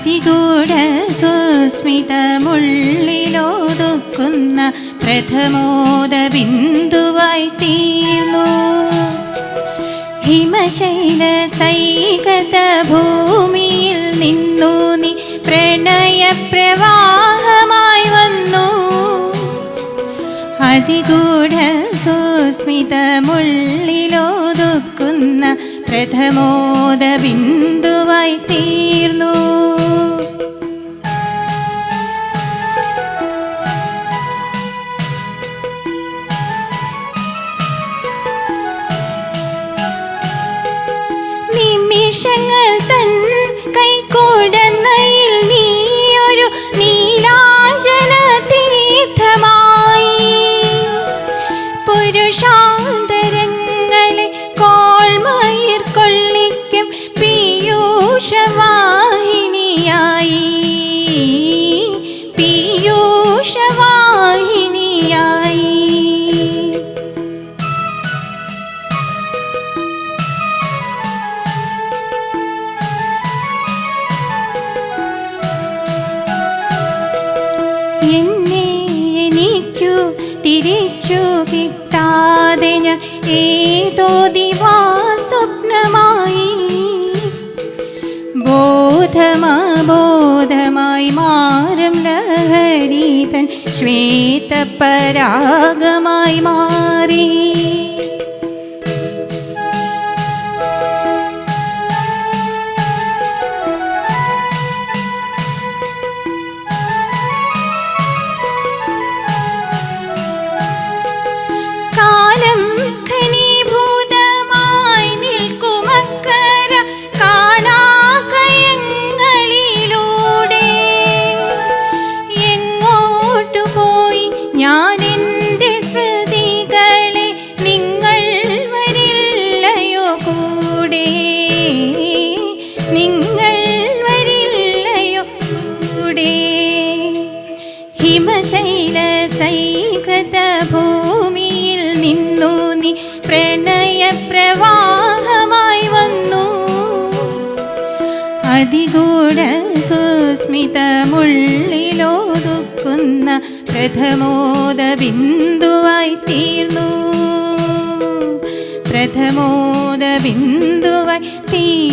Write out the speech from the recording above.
അതിഗൂഢ സുസ്മിതമുള്ളിലൊതുക്കുന്ന പ്രഥമോദ ബിന്ദുവായി തീർന്നു. ഹിമശൈല സൈകത ഭൂമിയിൽ നിന്നു നീ പ്രണയപ്രവാഹമായി വന്നു. അതിഗൂഢ സുസ്മിതമുള്ളിലൊതുക്കുന്ന പ്രഥമോദ ബിന്ദുവായി തീർന്നു. നിമിഷങ്ങൾ തൻ കൈക്കുടന്നയിൽ നീയൊരു നീലാഞ്ജന തീർത്ഥമായി പുരുഷാന്തരങ്ങളെ കോൾമയിർ കൊള്ളിക്കും പീയൂഷവാഹിനിയായി പീയൂഷവാഹിനിയായി. എന്നെ എനിക്കു തിരിച്ചു കിട്ടാതെ ഞാൻ ഏതോ ദിവാസ്വപ്നമായി ബോധമബോധമായി മാറും ലഹരീതൻ ശ്വേതപരാഗമായി മാറി. കാലം ഘനീഭൂതമായി നിൽക്കുമക്കര കാണാകയങ്ങളിലൂടെ എങ്ങോട്ടു പോയി ഞാൻ എൻ്റെ സ്മൃതികളെ നിങ്ങൾ വരില്ലയോ കൂടെ നിങ്ങൾ വരില്ലയോ കൂടെ. ഹിമശൈല സൈകത ഭൂമിയിൽ നിന്നു നീ പ്രണയപ്രവാഹമായി വന്നു. അതിഗൂഢ സുസ്മിതമുള്ളിലൊതുക്കുന്ന പ്രഥമോദ ബിന്ദുവായി തീർന്നു. പ്രഥമോദ ബിന്ദുവായി തീർന്നു.